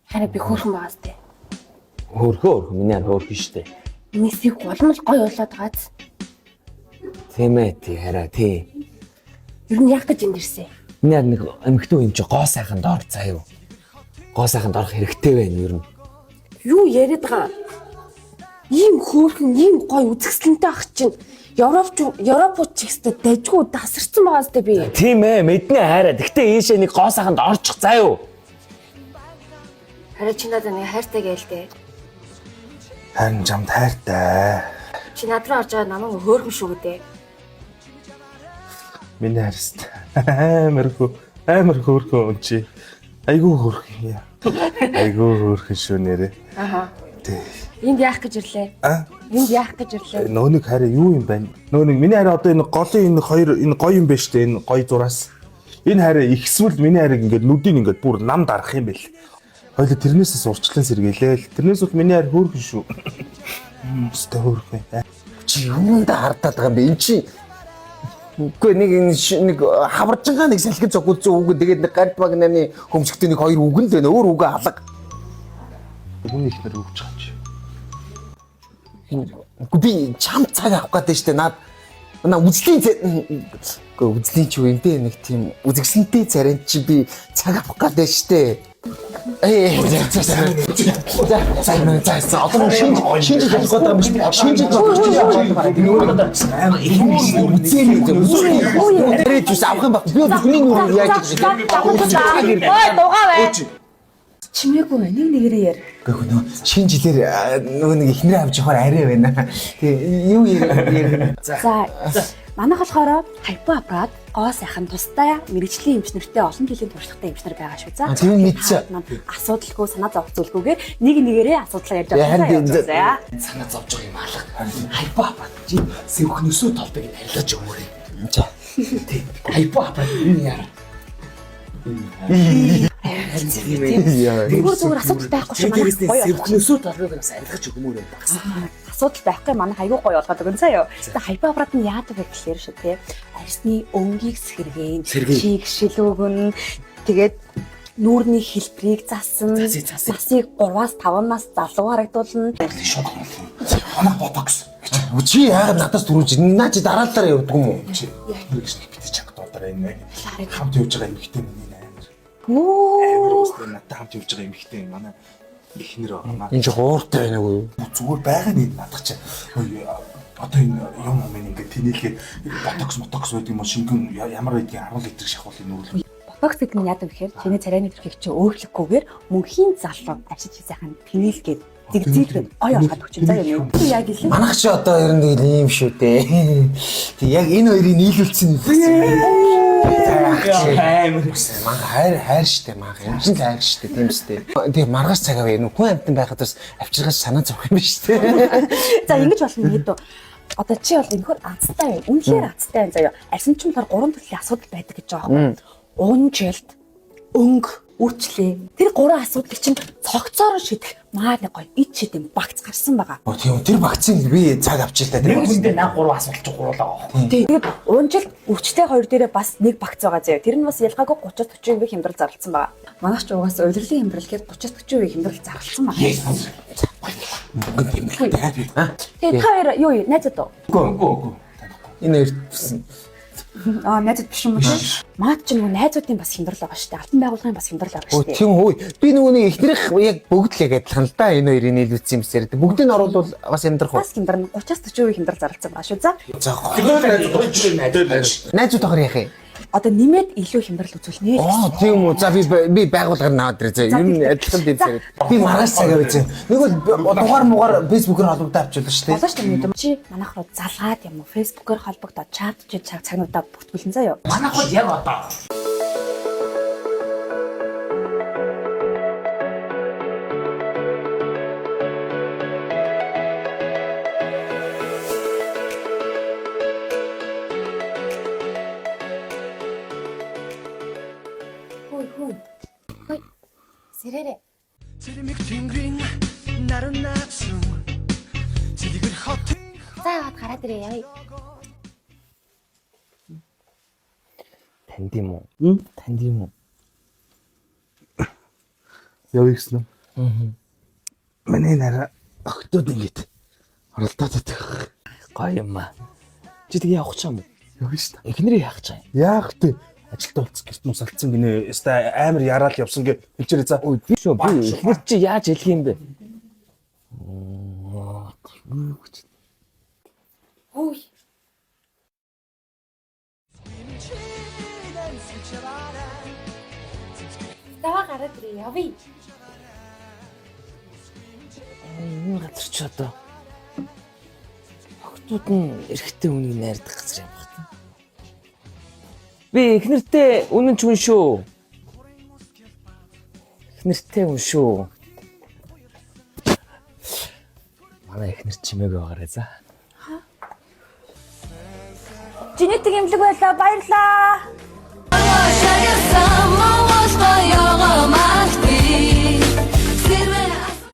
Харин би хөөрхөн байгаас тээ. Хөөрхөн миний хөөрхөн штэ. Мессиг голмол гой болоод гац. Тийм ээ тий хараа тий. Юу нь яг гэж энд ирсэн. Миний нэг эмхтэн юм чи гоо сайхан доор заяа. Гоо сайхан дорох хэрэгтэй байна ер нь. Юу яриад байгаа? Ийм хөөрхөн, ийм гой үзэсгэлэнтэй ах чинь Европууд ч ихтэй дайггүй дасарсан байгаас тээ би. Тийм ээ мэднэ хайраа. Гэхдээ ийшээ нэг гоо сайханд орчих заяа. Харин чи надад нэг хайртай гэлтэй. Харин чамд хайртай. Чи над руу орж байгаа намайг хөөрхөн шүү гэдэг. Миний хайртай. Амар хөөрхөн чи. Айгуу хөөрхөн яа. Айгуу хөөрхөн шүү нэрээ. Аха. Тий. Энд яах гэж ирлээ? Энд яах гэж ирлээ? Нөө нэг хараа юу юм байна? Нөө нэг миний хараа одоо энэ голын энэ хоёр энэ гоё юм байна штэ энэ гоё зураас. Энэ хараа ихсвэл миний хараа ингээд нүдийг ингээд бүр нам дарах юм бэл. Хоёул тэрнээсээс урчлан сэргийлээ. Тэрнээс бол миний хараа хөөрхөн шүү. Өстэй хөөрхөн. Чи юунд хардаад байгаа юм бэ? Энд чи үгүй нэг хаваржингаа нэг салхи зогулцсан үг тэгээд нэг гард багнаны хөмсгтээ нэг хоёр үг л байна. Өөр үг алга. Миний ихнэр өгч байгаа чи. Үгүй би чам цаг авах гэдэг штэ наад үзлийн ч үе энэ нэг тийм үзэгсэнтэй царин чи би цаг авах гэдэг штэ. За одоо шинж хэлэх гэдэг юм шиг шинж авах юм баг би хүний нүрээр яаж гэж Чимээгүй байна. Нэгээрээ яар. Гэхдээ нөө шинэ жилээр нөгөө нэг ихнэрээ авч явахаар арай байна. Тэгээ юу ярина. За манайх болохоор хайпо аппарат гоо сайхан тустай мэрэгжлийн эмчнэртэй олон жилийн туршлагатай эмчнэр байгаа шүү. За. Тийм мэдсэн. Асуудалгүй санаа зовх зүйлгүйгээр нэг нэгээрээ асуудлаа ярьж байгаа. Санаа зовж байгаа юм алга. Хайпо аппарат чи сэвхнөөсөө толбыг арилгаж өгөөрэй. За. Тэг. Хайпо аппарат юу яа. Зүгээр асуудал байхгүй шүү. Манайх гоё. Сэвхнөөсөө толбыг бас арилгаж өгмөр юм багс. Асуудал байхгүй манайх аягүй гоё болгоод өгөн заяа. Тэгээ хайпо аппарат нь яадаг вэ гэхлээр шүү те. Арьсны өнгийг сэргээн, чиг шилүүгэн тэгээд нүүрний хэлбэрийг засан, насыг 3-аас 5-аас залуу харагдуулна. Манайх ботокс. Чи яагаад надаас түрүүлж наа чи дараалалаар явдаг юм уу? Чи ингэж битэж чаддаа энэ хамт явж байгаа эмэгтэй миний амар. Оо. Өстэй надад хамт явж байгаа эмэгтэй манай ихнэр байгаа. Энэ ч хууртай байна уу? Зүгээр байгаа нь надад чи одоо энэ юм амын ингээд тэнэлгээ ботокс байдаг юм шингэн ямар байдгийг 10 литр шахуулын нүүрлээ. Ботокс гэдэг нь яадаг вэ гэхээр чиний царайны төрхийг чи өөрчлөхгүйгээр мөнхийн залуу ажиж сайхан тэнэлгээд зигзээдгээд ой олгоод өгч заяа юм. Яг илүү. Манайх ч одоо ер нь ийм шүү дээ. Тэг яг энэ хоёрыг нийлүүлсэн юм. Хайр штэ маа. Эмчэн л хайр штэ тийм штэ. Тэг маргаш цаг авъя. Хүн амтан байхад бас авчиргаас санаа зовх юм биш штэ. За ингэж болно гэдэг. Одоо чи бол энэхөр азтай байна. Үнэхээр азтай байна заяа. Арьсанчин болохоор 3 төрлийн асуудал байдаг гэж байгаа юм. Унжилт, өнгө, үрчлээ. Тэр 3 асуудлыг чинь цогцоор шийдэх маа нэг гоё ид шидэм багц гарсан байгаа. Тийм тэр вакцины би цаг авчилаа. Нэг хүндээ наа 3 асуулт ч гурлаа. Тэгээд унжилт, үрчтэй хоёр дээрээ бас нэг багц байгаа заяа. Тэр нь бас ялгаагүй 30-40% хямдрал зарласан байгаа. Манайх ч угаасаа удирдлын хямдрал гээд 30-40% хямдрал зарласан байгаа. Тэгээд та хоёр юу найзад уу? Үгүй. Энэ хоёр Найзад биш юм уу? Маад ч нөгөө найзуудын бас хямдрал байгаа шүү дээ. Алтан байгууллагын бас хямдрал байгаа шүү дээ. Тийм үү. Би нөгөө нэг ихнэрх яг бүгд л яг адилхан л да. Энэ хоёрыг нийлүүлсэн юм сэр. Бүгдийг нь оруулбал бас амьдрах уу? Бас хямдрал 30-40% хямдрал зарласан байгаа шүү. За. Найзууд тохор яах юм? Одоо нэмээд илүү хямдрал үзүүлнэ. Тийм үү. За би байгууллагаар наваад ирээ. Ер нь адилхан дэв сэр. Би маргааш цагаа үзье. Нэг бол дугаар фэйсбүүкээр холбогдоо авчихлаа шүү дээ. Болоо шүү дээ. Чи манайх руу залгаад юм уу? Фэйсбүүкээр холбогдоод чат цагнуудаа бүтгүүлэн заяа. Манайх бол яг одоо Хөөе. Сэрээрээ. За яваад гараад ирээ яа. Танд юм уу? Танд юм уу? Явъя гэсэн юм. Миний нараа огтуд ингэж оролдоод байдаг. Гоё юм аа. Чи тэгээ явах ч юм уу? Явна шүү дээ. Эхнэрээ яах ч юм. Яах вэ? Ажилтаа болц гэрт нус алдсан гинэ. Яста амар яраал явсан гэ хэлчээрээ за. Ой тийм шүү. Би эхнэр чи яаж хэлэх юм бэ? Ой. Тава гараад ирээ явъя. Энэ газар ч одоо охтууд нь эрэгтэй хүнийг найрдаг газар юм байна. Би эхнэртэй үнэн ч хүн шүү. Эхнэртэй хүн шүү. Манай эхнэр чимээг байгаарай за. Жинетик имлэг байлаа. Баярлаа.